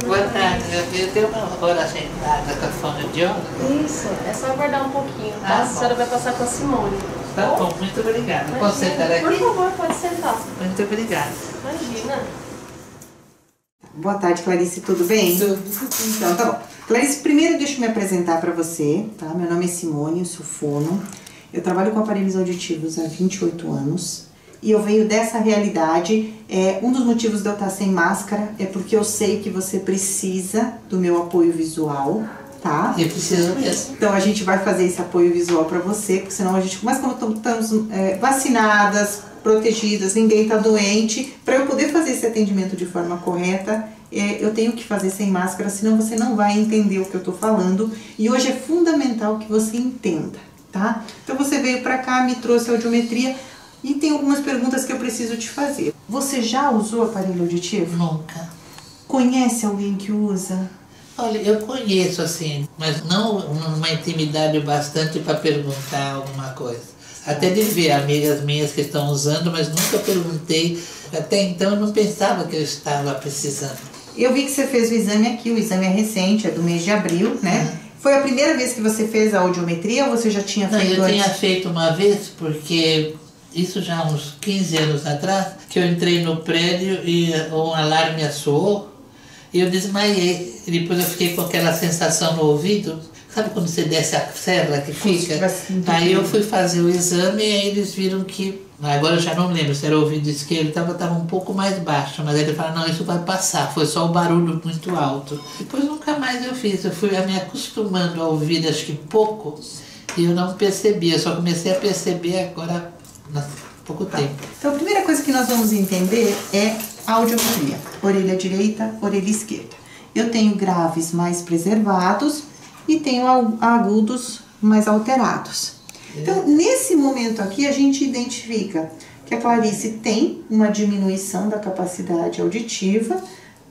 Boa tarde, eu tenho uma hora agendada com a fonoaudióloga. Isso, é só aguardar um pouquinho, tá? A senhora vai passar com a Simone. Tá bom, muito obrigada. Posso sentar aqui? Por favor, pode sentar. Muito obrigada. Imagina. Boa tarde, Clarice, tudo bem? Tudo. Então, tá bom. Clarice, primeiro deixa eu me apresentar para você, tá? Meu nome é Simone, eu sou fono. Eu trabalho com aparelhos auditivos há 28 anos. E eu venho dessa realidade. Um dos motivos de eu estar sem máscara é porque eu sei que você precisa do meu apoio visual, tá? Eu preciso mesmo. Então a gente vai fazer esse apoio visual para você, porque senão a gente, mas como estamos vacinadas, protegidas, ninguém tá doente, para eu poder fazer esse atendimento de forma correta, eu tenho que fazer sem máscara, senão você não vai entender o que eu tô falando. E hoje é fundamental que você entenda, tá? Então você veio para cá, me trouxe a audiometria. E tem algumas perguntas que eu preciso te fazer. Você já usou aparelho auditivo? Nunca. Conhece alguém que usa? Olha, eu conheço assim, mas não uma intimidade bastante para perguntar alguma coisa. Até de ver amigas minhas que estão usando, mas nunca perguntei. Até então eu não pensava que eu estava precisando. Eu vi que você fez o exame aqui, o exame é recente, é do mês de abril, né? Foi a primeira vez que você fez a audiometria ou você já tinha feito antes? Eu tinha feito uma vez porque... Isso já há uns 15 anos atrás, que eu entrei no prédio e um alarme soou e eu desmaiei. E depois eu fiquei com aquela sensação no ouvido, sabe quando você desce a serra que fica? Aí eu fui fazer o exame e aí eles viram que, agora eu já não lembro se era o ouvido esquerdo, estava um pouco mais baixo, mas aí eles falaram, não, isso vai passar, foi só o barulho muito alto. Depois nunca mais eu fiz, eu fui me acostumando a ouvir acho que pouco e eu não percebi, eu só comecei a perceber agora há pouco tempo. Então a primeira coisa que nós vamos entender é a audiometria, orelha direita, orelha esquerda. Eu tenho graves mais preservados e tenho agudos mais alterados. Então nesse momento aqui a gente identifica que a Clarice tem uma diminuição da capacidade auditiva,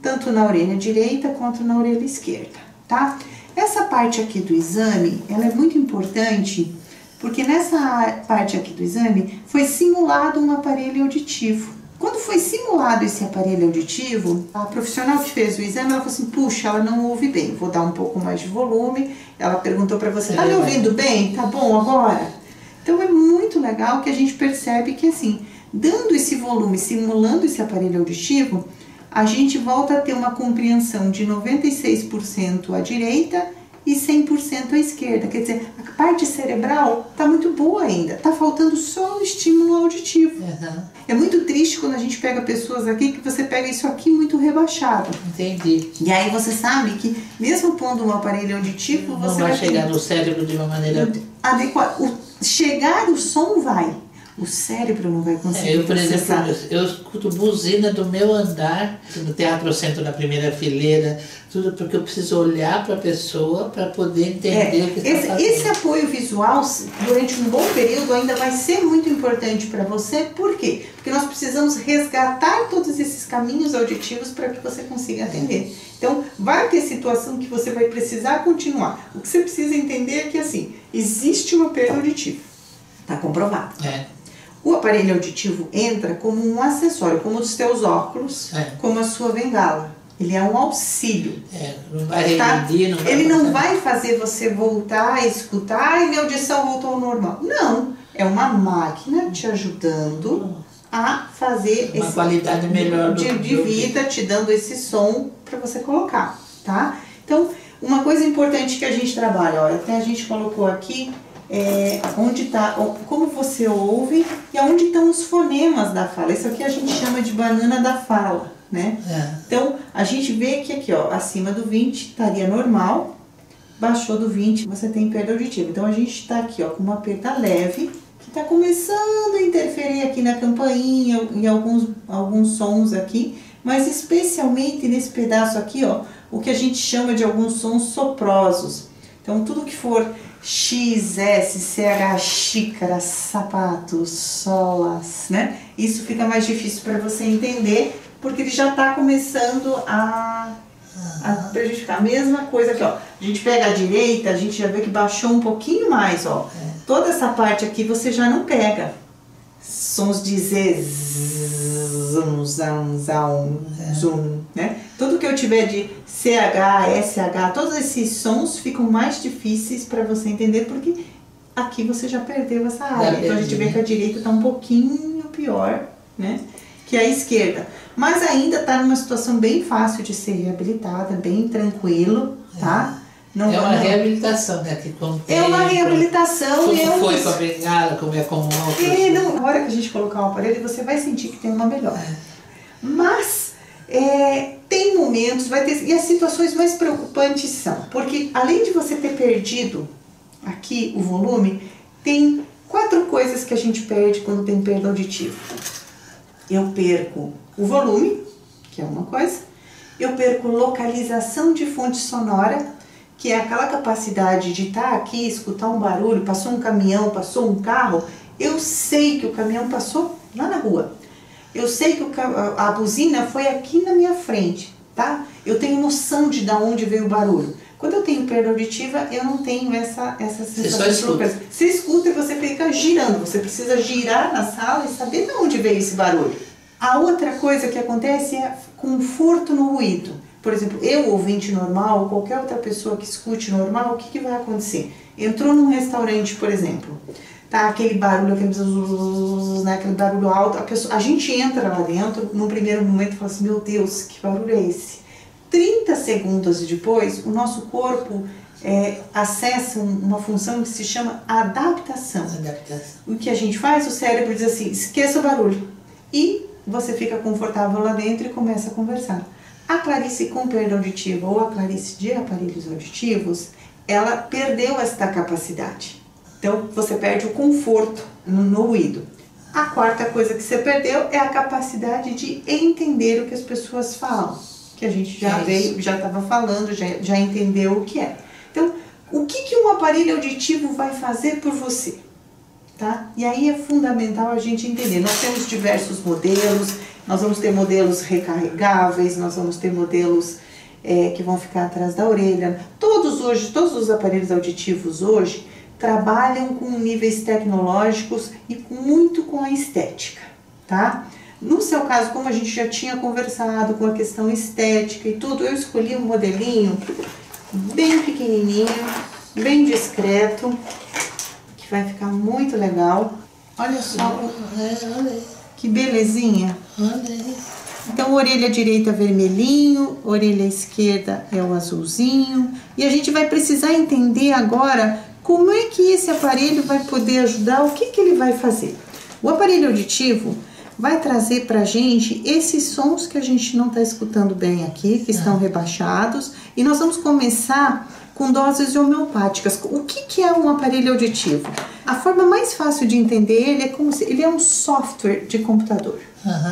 tanto na orelha direita quanto na orelha esquerda, tá? Essa parte aqui do exame, ela é muito importante, porque nessa parte aqui do exame foi simulado um aparelho auditivo. Quando foi simulado esse aparelho auditivo, a profissional que fez o exame, ela falou assim, puxa, ela não ouve bem, vou dar um pouco mais de volume. Ela perguntou para você, tá me ouvindo bem? Tá bom agora? Então é muito legal que a gente percebe que assim, dando esse volume, simulando esse aparelho auditivo, a gente volta a ter uma compreensão de 96% à direita e 100% à esquerda. Quer dizer, a parte cerebral está muito boa ainda, está faltando só o estímulo auditivo. É muito triste quando a gente pega pessoas aqui que você pega isso aqui muito rebaixado. Entendi. E aí você sabe que mesmo pondo um aparelho auditivo, você não vai chegar no cérebro de uma maneira adequada. Chegar o som vai. O cérebro não vai conseguir eu, por processar. exemplo, eu escuto buzina do meu andar, no teatro eu sento na primeira fileira, tudo porque eu preciso olhar para a pessoa para poder entender o que está fazendo. Esse apoio visual, durante um bom período, ainda vai ser muito importante para você. Por quê? Porque nós precisamos resgatar todos esses caminhos auditivos para que você consiga atender. Então, vai ter situação que você vai precisar continuar. O que você precisa entender é que, assim, existe uma perda auditiva. Está comprovado. O aparelho auditivo entra como um acessório, como os teus óculos, como a sua bengala. Ele é um auxílio. Não vai regredir, tá? Ele não vai fazer você voltar a escutar e minha audição voltou ao normal. Não, é uma máquina te ajudando a fazer uma qualidade melhor de vida, te dando esse som para você colocar, tá? Então, uma coisa importante que a gente trabalha, ó, até a gente colocou aqui, onde tá, como você ouve e onde estão os fonemas da fala. Isso aqui a gente chama de banana da fala, né? Então, a gente vê que aqui, ó, acima do 20 estaria normal, baixou do 20, você tem perda auditiva. Então, a gente está aqui, ó, com uma perda leve, que está começando a interferir aqui na campainha, em alguns sons aqui, mas especialmente nesse pedaço aqui, ó, o que a gente chama de alguns sons soprosos. Então, tudo que for X, S, CH, xícara, sapatos, solas, né? Isso fica mais difícil para você entender, porque ele já está começando a prejudicar. A mesma coisa aqui, ó. A gente pega a direita, a gente já vê que baixou um pouquinho mais, ó. Toda essa parte aqui você já não pega. Sons de Z, zum, zam, zaum, zum, né? Tudo que eu tiver de CH, SH, todos esses sons ficam mais difíceis para você entender, porque aqui você já perdeu essa área. Então a gente vê que a direita está um pouquinho pior, né, que a esquerda. Mas ainda está numa situação bem fácil de ser reabilitada, bem tranquilo, tá? Não é uma reabilitação, né? Que é uma reabilitação. Como foi com a bengala, como é com outros. Na hora que a gente colocar o aparelho, você vai sentir que tem uma melhora. Mas tem momentos, vai ter, e as situações mais preocupantes são, porque além de você ter perdido aqui o volume, tem 4 coisas que a gente perde quando tem perda auditiva. Eu perco o volume, que é uma coisa, eu perco localização de fonte sonora, que é aquela capacidade de estar aqui, escutar um barulho, passou um caminhão, passou um carro, eu sei que o caminhão passou lá na rua. Eu sei que a buzina foi aqui na minha frente, tá? Eu tenho noção de onde veio o barulho. Quando eu tenho perda auditiva, eu não tenho essa sensação de Você escuta e você fica girando, você precisa girar na sala e saber de onde veio esse barulho. A outra coisa que acontece é conforto no ruído. Por exemplo, eu, ouvinte normal, ou qualquer outra pessoa que escute normal, o que vai acontecer? Entrou num restaurante, por exemplo, tá aquele barulho, aquele barulho alto, a gente entra lá dentro, num primeiro momento, e fala assim, meu Deus, que barulho é esse? 30 segundos depois, o nosso corpo acessa uma função que se chama adaptação. O que a gente faz? O cérebro diz assim, esqueça o barulho. E você fica confortável lá dentro e começa a conversar. A Clarice com perda auditiva ou a Clarice de aparelhos auditivos, ela perdeu esta capacidade. Então, você perde o conforto no ruído. A quarta coisa que você perdeu é a capacidade de entender o que as pessoas falam. Que a gente já estava falando, já entendeu o que é. Então, o que um aparelho auditivo vai fazer por você? Tá? E aí é fundamental a gente entender. Nós temos diversos modelos, nós vamos ter modelos recarregáveis, nós vamos ter modelos que vão ficar atrás da orelha. Todos os aparelhos auditivos hoje trabalham com níveis tecnológicos e muito com a estética, tá? No seu caso, como a gente já tinha conversado com a questão estética e tudo, eu escolhi um modelinho bem pequenininho, bem discreto, que vai ficar muito legal. Olha só que belezinha. Então, orelha direita vermelhinho, orelha esquerda é o azulzinho. E a gente vai precisar entender agora como é que esse aparelho vai poder ajudar, o que ele vai fazer. O aparelho auditivo vai trazer pra gente esses sons que a gente não está escutando bem aqui, que estão rebaixados. E nós vamos começar com doses homeopáticas. O que é um aparelho auditivo? A forma mais fácil de entender ele é como se ele é um software de computador.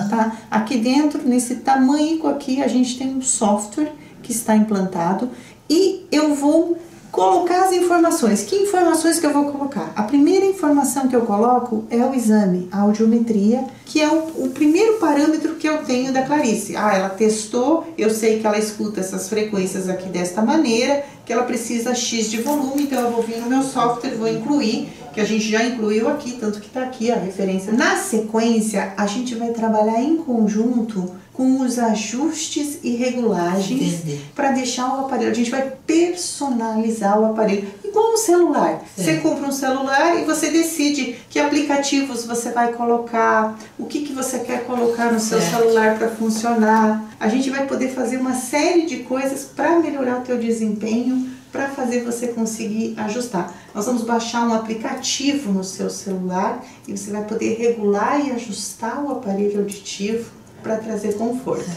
Tá? Aqui dentro, nesse tamanho aqui, a gente tem um software que está implantado e eu vou colocar as informações. Que informações que eu vou colocar? A primeira informação que eu coloco é o exame, a audiometria, que é o primeiro parâmetro que eu tenho da Clarice. Ela testou, eu sei que ela escuta essas frequências aqui desta maneira, que ela precisa X de volume, então eu vou vir no meu software, vou incluir, que a gente já incluiu aqui, tanto que está aqui a referência. Na sequência, a gente vai trabalhar em conjunto com os ajustes e regulagens para deixar o aparelho. A gente vai personalizar o aparelho, igual um celular. Você compra um celular e você decide que aplicativos você vai colocar, o que você quer colocar no seu celular para funcionar. A gente vai poder fazer uma série de coisas para melhorar o teu desempenho, para fazer você conseguir ajustar. Nós vamos baixar um aplicativo no seu celular e você vai poder regular e ajustar o aparelho auditivo para trazer conforto.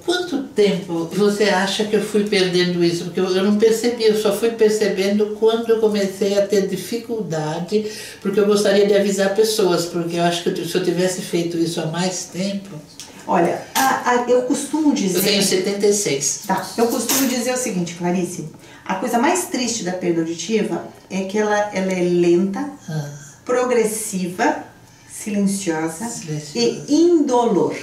Quanto tempo você acha que eu fui perdendo isso? Porque eu não percebi, eu só fui percebendo quando eu comecei a ter dificuldade, porque eu gostaria de avisar pessoas, porque eu acho que se eu tivesse feito isso há mais tempo... Olha, eu costumo dizer... Eu tenho 76. Tá, eu costumo dizer o seguinte, Clarice, a coisa mais triste da perda auditiva é que ela é lenta, progressiva, silenciosa e indolor.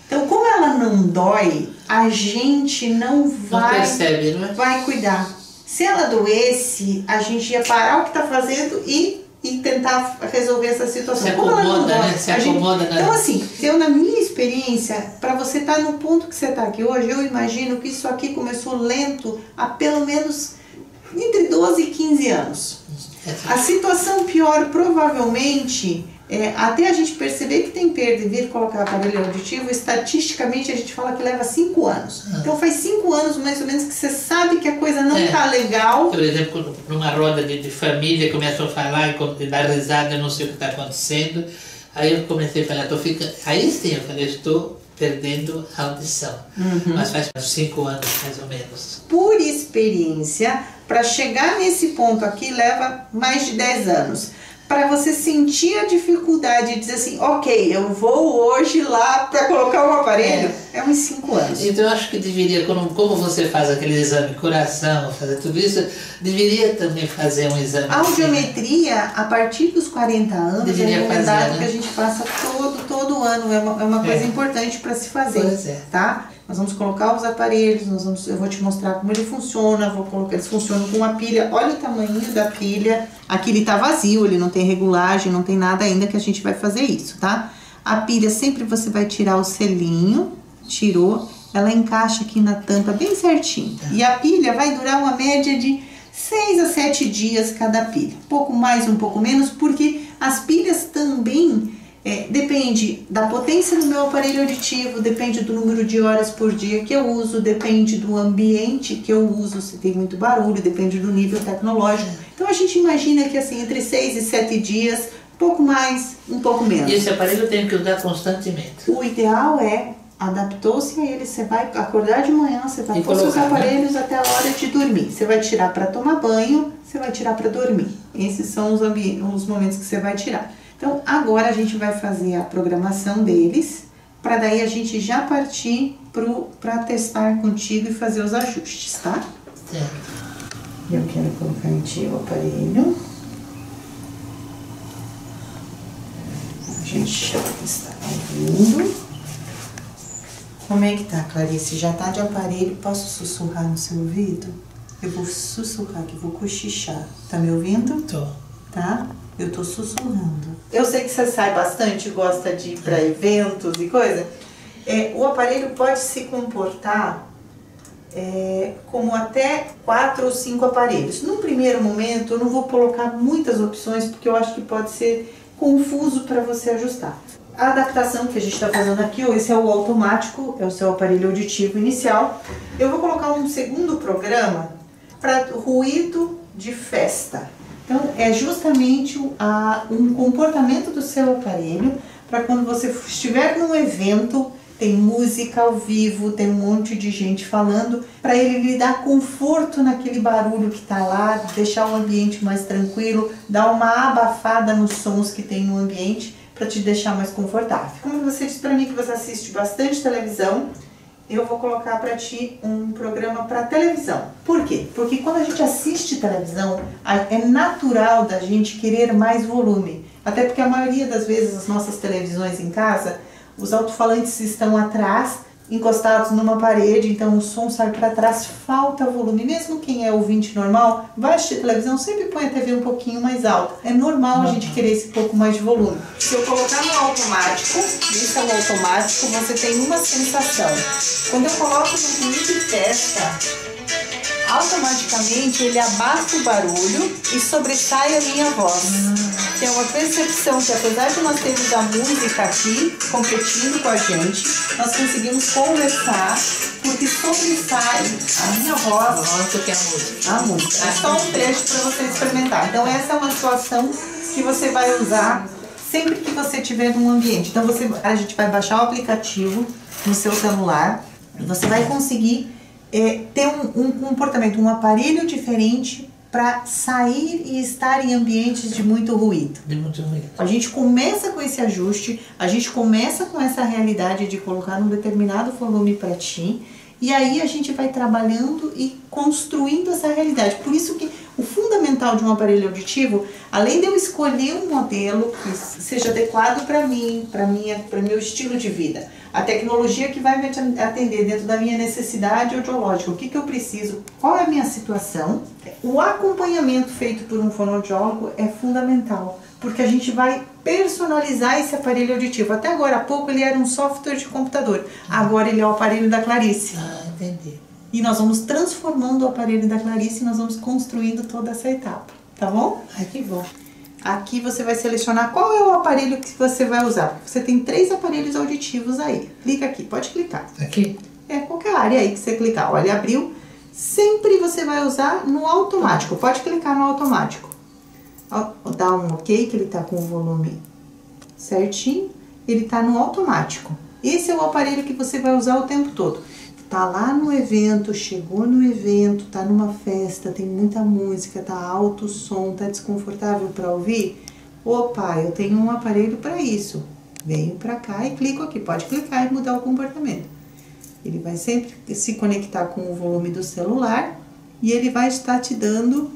Então, como ela não dói, a gente não percebe, não é? vai cuidar. Se ela doesse, a gente ia parar o que está fazendo e tentar resolver essa situação. Se acomoda, né? Se acomoda, né? Então, assim, eu, na minha experiência, para você estar no ponto que você está aqui hoje, eu imagino que isso aqui começou lento há pelo menos entre 12 e 15 anos. A situação pior, provavelmente... até a gente perceber que tem perda e vir colocar aparelho auditivo, estatisticamente a gente fala que leva 5 anos. Então faz 5 anos mais ou menos que você sabe que a coisa não está legal. Por exemplo, numa roda de família, começam a falar e dar risada, eu não sei o que está acontecendo. Aí eu comecei a falar, aí sim eu falei, estou perdendo a audição. Mas faz 5 anos mais ou menos. Por experiência, para chegar nesse ponto aqui leva mais de 10 anos. Para você sentir a dificuldade de dizer assim, ok, eu vou hoje lá para colocar um aparelho, é uns 5 anos. Então eu acho que deveria, como você faz aquele exame coração, fazer tudo isso, deveria também fazer um exame. A audiometria, a partir dos 40 anos, deveria é recomendado fazer, né? que a gente faça todo ano, é uma coisa importante para se fazer, tá? Nós vamos colocar os aparelhos, eu vou te mostrar como ele funciona, eles funcionam com uma pilha, olha o tamanho da pilha, aqui ele tá vazio, ele não tem regulagem, não tem nada ainda que a gente vai fazer isso, tá? A pilha sempre você vai tirar o selinho, tirou, ela encaixa aqui na tampa bem certinho, e a pilha vai durar uma média de 6 a 7 dias cada pilha, um pouco mais, um pouco menos, porque as pilhas também... depende da potência do meu aparelho auditivo, depende do número de horas por dia que eu uso, depende do ambiente que eu uso, se tem muito barulho, depende do nível tecnológico. Então a gente imagina que assim, entre 6 e 7 dias, um pouco mais, um pouco menos. E esse aparelho tem que usar constantemente? O ideal é, adaptou-se a ele, você vai acordar de manhã, você vai pôr seus aparelhos até a hora de dormir. Você vai tirar para tomar banho, você vai tirar para dormir. Esses são os momentos que você vai tirar. Então, agora a gente vai fazer a programação deles, para daí a gente já partir para testar contigo e fazer os ajustes, tá? Certo. Eu quero colocar em ti o aparelho. A gente já está ouvindo. Como é que tá, Clarice? Já tá de aparelho? Posso sussurrar no seu ouvido? Eu vou sussurrar aqui, vou cochichar. Tá me ouvindo? Tô. Tá? Eu tô sussurrando. Eu sei que você sai bastante, gosta de ir para eventos e coisa. O aparelho pode se comportar como até 4 ou 5 aparelhos. No primeiro momento, eu não vou colocar muitas opções, porque eu acho que pode ser confuso para você ajustar. A adaptação que a gente está fazendo aqui, esse é o automático, é o seu aparelho auditivo inicial. Eu vou colocar um segundo programa para ruído de festa. Então, é justamente um comportamento do seu aparelho para quando você estiver num evento, tem música ao vivo, tem um monte de gente falando, para ele lhe dar conforto naquele barulho que está lá, deixar o ambiente mais tranquilo, dar uma abafada nos sons que tem no ambiente para te deixar mais confortável. Como você disse para mim que você assiste bastante televisão, eu vou colocar para ti um programa para televisão. Por quê? Porque quando a gente assiste televisão, é natural da gente querer mais volume. Até porque a maioria das vezes as nossas televisões em casa, os alto-falantes estão atrás encostados numa parede, então o som sai para trás, falta volume. Mesmo quem é ouvinte normal, vai assistir televisão, sempre põe a TV um pouquinho mais alta. É normal a gente querer esse pouco mais de volume. Se eu colocar no automático, isso é o automático, você tem uma sensação. Quando eu coloco no ruído de festa, automaticamente ele abaixa o barulho e sobressai a minha voz. Que é uma percepção que, apesar de nós termos a música aqui competindo com a gente, nós conseguimos conversar, porque sobressai a minha voz. Nossa, que é a música. A música. É só um trecho para você experimentar. Então essa é uma situação que você vai usar sempre que você estiver num ambiente. Então a gente vai baixar o aplicativo no seu celular e você vai conseguir ter um comportamento, um aparelho diferente para sair e estar em ambientes de muito ruído. De muito ruído. A gente começa com esse ajuste, a gente começa com essa realidade de colocar um determinado volume para ti, e aí a gente vai trabalhando e construindo essa realidade. Por isso que o fundamental de um aparelho auditivo, além de eu escolher um modelo que seja adequado para mim, para meu estilo de vida, a tecnologia que vai me atender dentro da minha necessidade audiológica, o que eu preciso, qual é a minha situação, o acompanhamento feito por um fonoaudiólogo é fundamental, porque a gente vai personalizar esse aparelho auditivo. Até agora há pouco ele era um software de computador, agora ele é o aparelho da Clarice. Ah, entendi. E nós vamos transformando o aparelho da Clarice e nós vamos construindo toda essa etapa, tá bom? Ai, que bom. Aqui você vai selecionar qual é o aparelho que você vai usar. Você tem 3 aparelhos auditivos aí. Clica aqui, pode clicar. Aqui? Qualquer área aí que você clicar. Olha, abriu. Sempre você vai usar no automático. Pode clicar no automático. Dá um ok, que ele tá com o volume certinho. Ele tá no automático. Esse é o aparelho que você vai usar o tempo todo. Tá lá no evento, chegou no evento, tá numa festa, tem muita música, tá alto o som, tá desconfortável para ouvir? Opa, eu tenho um aparelho para isso. Venho para cá e clico aqui. Pode clicar e mudar o comportamento. Ele vai sempre se conectar com o volume do celular e ele vai estar te dando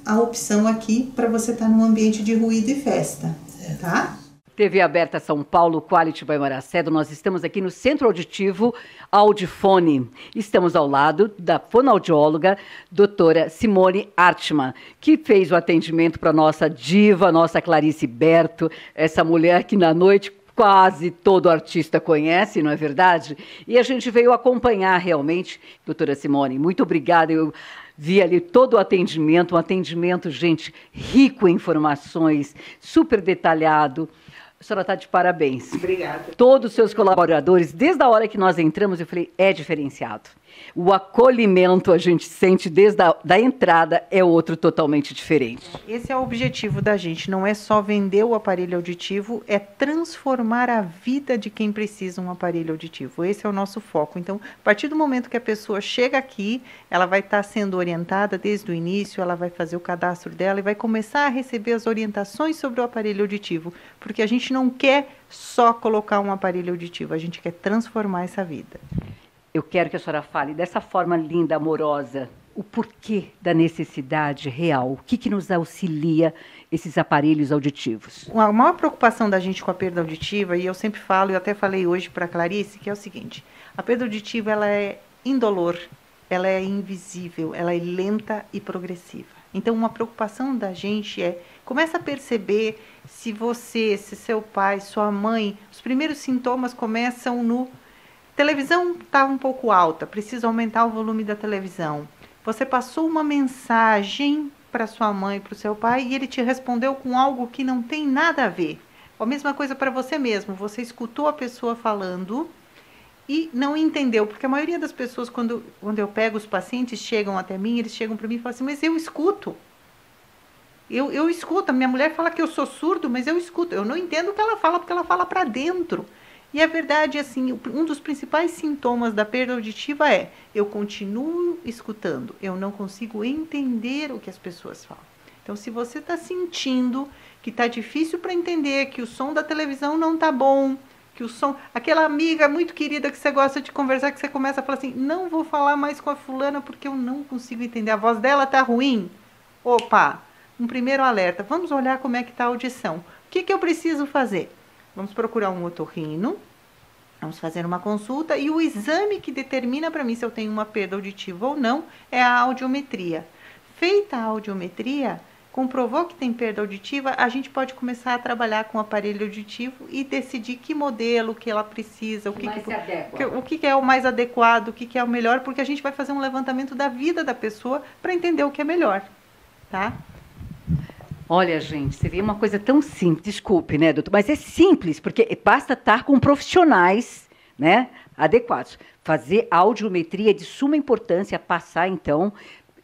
a opção aqui para você estar num ambiente de ruído e festa, tá? TV aberta São Paulo, Quality by Maracedo. Nós estamos aqui no Centro Auditivo Audifone. Estamos ao lado da fonoaudióloga, doutora Simone Artman, que fez o atendimento para nossa diva, nossa Clarice Berto, essa mulher que na noite quase todo artista conhece, não é verdade? E a gente veio acompanhar realmente, doutora Simone, muito obrigada. Eu vi ali todo o atendimento, um atendimento, gente, rico em informações, super detalhado. A senhora está de parabéns. Obrigada. Todos os seus colaboradores, desde a hora que nós entramos, eu falei, é diferenciado. O acolhimento a gente sente desde a entrada é outro totalmente diferente. Esse é o objetivo da gente, não é só vender o aparelho auditivo, é transformar a vida de quem precisa um aparelho auditivo. Esse é o nosso foco. Então, a partir do momento que a pessoa chega aqui, ela vai estar sendo orientada desde o início, ela vai fazer o cadastro dela e vai começar a receber as orientações sobre o aparelho auditivo, porque a gente não quer só colocar um aparelho auditivo, a gente quer transformar essa vida. Eu quero que a senhora fale dessa forma linda, amorosa, o porquê da necessidade real, o que nos auxilia esses aparelhos auditivos. A maior preocupação da gente com a perda auditiva, e eu sempre falo, eu até falei hoje para a Clarice, que é o seguinte, a perda auditiva ela é indolor, ela é invisível, ela é lenta e progressiva. Então uma preocupação da gente começa a perceber se você, se seu pai, sua mãe, os primeiros sintomas começam no televisão está um pouco alta, precisa aumentar o volume da televisão. Você passou uma mensagem para sua mãe, para o seu pai, e ele te respondeu com algo que não tem nada a ver. A mesma coisa para você mesmo, você escutou a pessoa falando e não entendeu, porque a maioria das pessoas, quando eu pego os pacientes, chegam até mim, eles chegam para mim e falam assim, mas eu escuto. Eu escuto, a minha mulher fala que eu sou surdo, mas eu escuto. Eu não entendo o que ela fala, porque ela fala para dentro. E a verdade, assim, um dos principais sintomas da perda auditiva é, eu continuo escutando, eu não consigo entender o que as pessoas falam. Então, se você está sentindo que está difícil para entender, que o som da televisão não está bom, que o som... Aquela amiga muito querida que você gosta de conversar, que você começa a falar assim, não vou falar mais com a fulana porque eu não consigo entender, a voz dela está ruim. Opa, um primeiro alerta, vamos olhar como é que está a audição. O que eu preciso fazer? Vamos procurar um otorrino, Vamos fazer uma consulta e o exame que determina para mim se eu tenho uma perda auditiva ou não é a audiometria. Feita a audiometria, comprovou que tem perda auditiva, a gente pode começar a trabalhar com o aparelho auditivo e decidir que modelo que ela precisa, o que é o mais adequado, o que é o melhor, porque a gente vai fazer um levantamento da vida da pessoa para entender o que é melhor, tá? Olha, gente, você vê uma coisa tão simples, desculpe, né, doutor, mas é simples, porque basta estar com profissionais, né, adequados. Fazer audiometria é de suma importância, passar, então,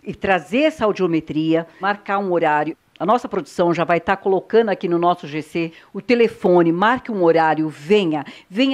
e trazer essa audiometria, marcar um horário. A nossa produção já vai estar colocando aqui no nosso GC o telefone, marque um horário, venha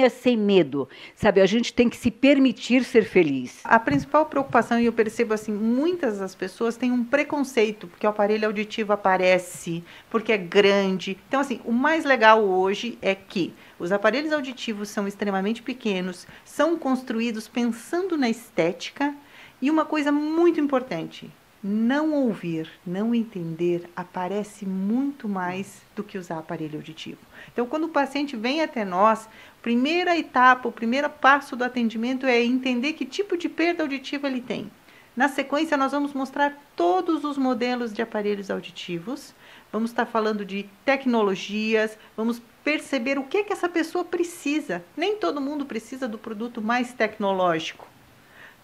sem medo. Sabe, a gente tem que se permitir ser feliz. A principal preocupação, e eu percebo assim, muitas das pessoas têm um preconceito, porque o aparelho auditivo aparece, porque é grande. Então, assim, o mais legal hoje é que os aparelhos auditivos são extremamente pequenos, são construídos pensando na estética, e uma coisa muito importante, não ouvir, não entender, aparece muito mais do que usar aparelho auditivo. Então, quando o paciente vem até nós, primeira etapa, o primeiro passo do atendimento é entender que tipo de perda auditiva ele tem. Na sequência, nós vamos mostrar todos os modelos de aparelhos auditivos, vamos estar falando de tecnologias, vamos perceber o que é que essa pessoa precisa. Nem todo mundo precisa do produto mais tecnológico,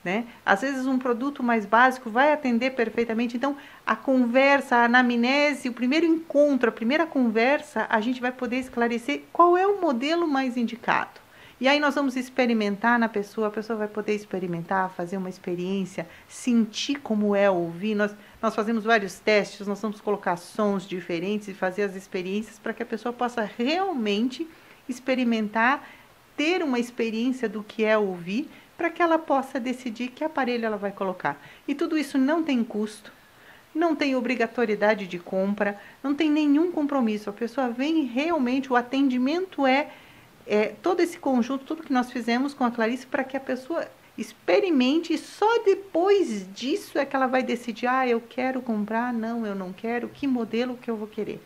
né? Às vezes um produto mais básico vai atender perfeitamente. Então, a conversa, a anamnese, o primeiro encontro, a primeira conversa, a gente vai poder esclarecer qual é o modelo mais indicado. E aí nós vamos experimentar na pessoa, a pessoa vai poder experimentar, fazer uma experiência, sentir como é ouvir. Nós fazemos vários testes, nós vamos colocar sons diferentes e fazer as experiências para que a pessoa possa realmente experimentar, ter uma experiência do que é ouvir, para que ela possa decidir que aparelho ela vai colocar. E tudo isso não tem custo, não tem obrigatoriedade de compra, não tem nenhum compromisso. A pessoa vem realmente, o atendimento é todo esse conjunto, tudo que nós fizemos com a Clarice, para que a pessoa experimente e só depois disso é que ela vai decidir, eu quero comprar, não, eu não quero, que modelo que eu vou querer.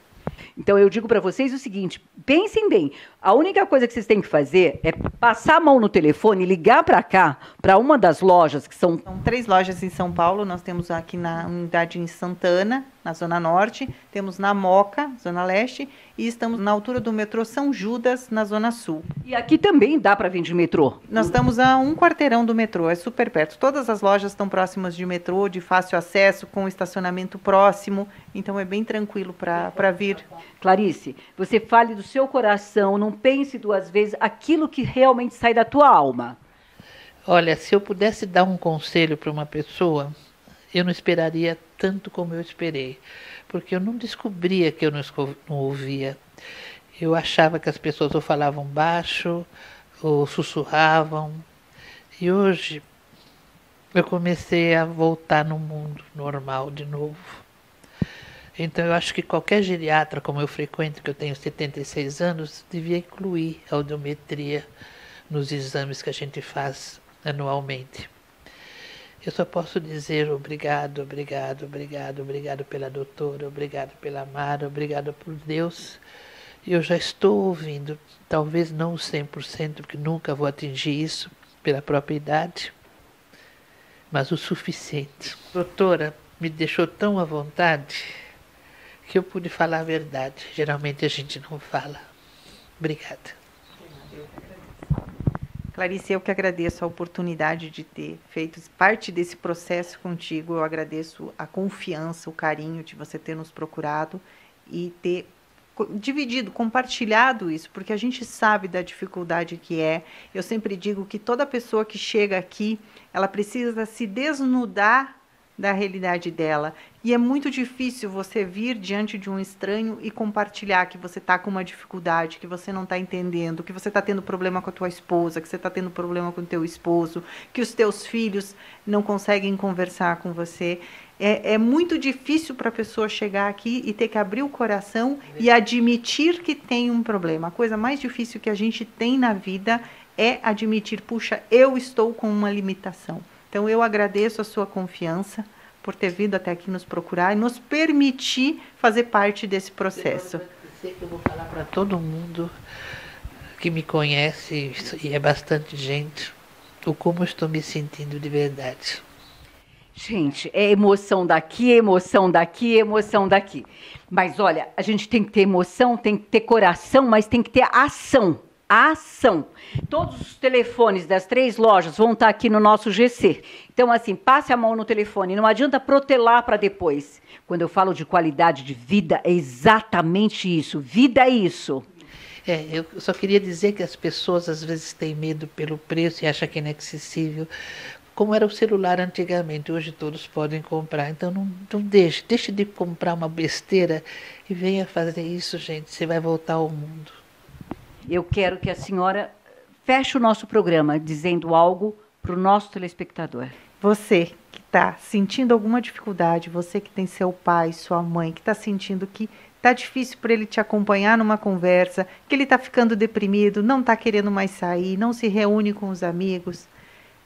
Então, eu digo para vocês o seguinte, pensem bem, a única coisa que vocês têm que fazer é passar a mão no telefone, ligar para cá, para uma das lojas, que são 3 lojas em São Paulo, nós temos aqui na unidade em Santana, na Zona Norte, temos na Moca, Zona Leste, e estamos na altura do metrô São Judas, na Zona Sul. E aqui também dá para vir de metrô? Nós estamos a 1 quarteirão do metrô, é super perto. Todas as lojas estão próximas de metrô, de fácil acesso, com estacionamento próximo, então é bem tranquilo para vir. Clarice, você fale do seu coração, não pense 2 vezes aquilo que realmente sai da tua alma. Olha, se eu pudesse dar um conselho para uma pessoa, eu não esperaria tanto como eu esperei, porque eu não descobria que eu não ouvia. Eu achava que as pessoas ou falavam baixo, ou sussurravam, e hoje eu comecei a voltar no mundo normal de novo. Então eu acho que qualquer geriatra, como eu frequento, que eu tenho 76 anos, devia incluir a audiometria nos exames que a gente faz anualmente. Eu só posso dizer obrigado, obrigado, obrigado, obrigado pela doutora, obrigado pela Mara, obrigado por Deus. Eu já estou ouvindo, talvez não 100%, porque nunca vou atingir isso pela própria idade, mas o suficiente. A doutora me deixou tão à vontade que eu pude falar a verdade. Geralmente a gente não fala. Obrigada. Clarice, eu que agradeço a oportunidade de ter feito parte desse processo contigo. Eu agradeço a confiança, o carinho de você ter nos procurado e ter dividido, compartilhado isso, porque a gente sabe da dificuldade que é. Eu sempre digo que toda pessoa que chega aqui, ela precisa se desnudar da realidade dela. E é muito difícil você vir diante de um estranho e compartilhar que você está com uma dificuldade, que você não está entendendo, que você está tendo problema com a tua esposa, que você está tendo problema com o teu esposo, que os teus filhos não conseguem conversar com você. É muito difícil para a pessoa chegar aqui e ter que abrir o coração e admitir que tem um problema. A coisa mais difícil que a gente tem na vida é admitir, puxa, eu estou com uma limitação. Então, eu agradeço a sua confiança por ter vindo até aqui nos procurar e nos permitir fazer parte desse processo. Eu vou falar para todo mundo que me conhece, e é bastante gente, o como eu estou me sentindo de verdade. Gente, é emoção daqui, emoção daqui, emoção daqui. Mas olha, a gente tem que ter emoção, tem que ter coração, mas tem que ter ação. Ação. Todos os telefones das 3 lojas vão estar aqui no nosso GC. Então, assim, passe a mão no telefone. Não adianta protelar para depois. Quando eu falo de qualidade de vida, é exatamente isso. Vida é isso. Eu só queria dizer que as pessoas às vezes têm medo pelo preço e acham que é inacessível. Como era o celular antigamente, hoje todos podem comprar. Então não deixe de comprar uma besteira e venha fazer isso, gente. Você vai voltar ao mundo. Eu quero que a senhora feche o nosso programa dizendo algo para o nosso telespectador. Você que está sentindo alguma dificuldade, você que tem seu pai, sua mãe, que está sentindo que está difícil para ele te acompanhar numa conversa, que ele está ficando deprimido, não está querendo mais sair, não se reúne com os amigos,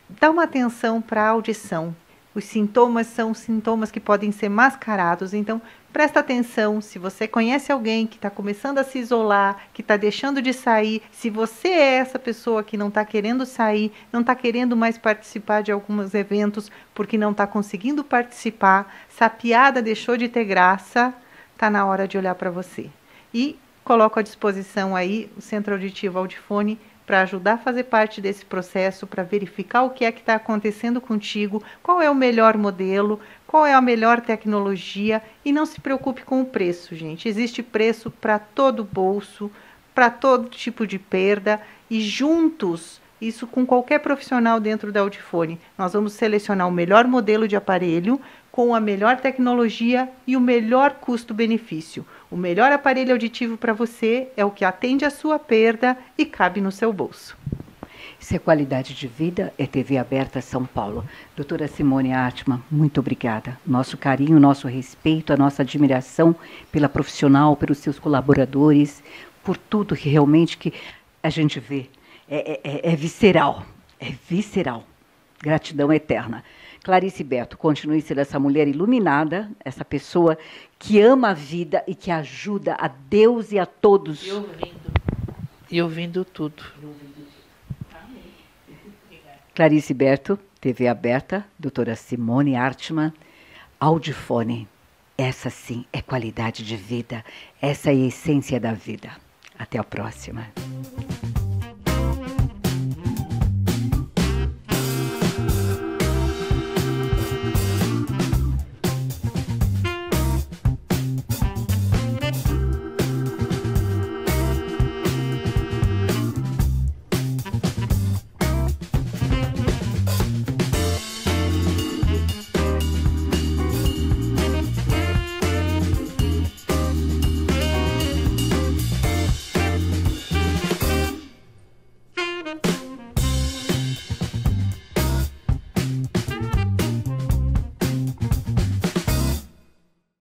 dá uma atenção para a audição. Os sintomas são sintomas que podem ser mascarados, então presta atenção. Se você conhece alguém que está começando a se isolar, que está deixando de sair, se você é essa pessoa que não está querendo sair, não está querendo mais participar de alguns eventos porque não está conseguindo participar, se a piada deixou de ter graça, está na hora de olhar para você. E coloco à disposição aí o Centro Auditivo Audifone para ajudar a fazer parte desse processo, para verificar o que é que está acontecendo contigo, qual é o melhor modelo, qual é a melhor tecnologia, e não se preocupe com o preço, gente. Existe preço para todo bolso, para todo tipo de perda, e juntos, isso com qualquer profissional dentro da Audifone, nós vamos selecionar o melhor modelo de aparelho, com a melhor tecnologia e o melhor custo-benefício. O melhor aparelho auditivo para você é o que atende a sua perda e cabe no seu bolso. Isso é qualidade de vida, é TV aberta São Paulo. Doutora Simone Artman, muito obrigada. Nosso carinho, nosso respeito, a nossa admiração pela profissional, pelos seus colaboradores, por tudo que realmente que a gente vê. É visceral, é visceral. Gratidão eterna. Clarice Beto, continue sendo essa mulher iluminada, essa pessoa que ama a vida e que ajuda a Deus e a todos. E ouvindo tudo. Clarice Beto, TV aberta, doutora Simone Artman, Audifone. Essa sim é qualidade de vida, essa é a essência da vida. Até a próxima.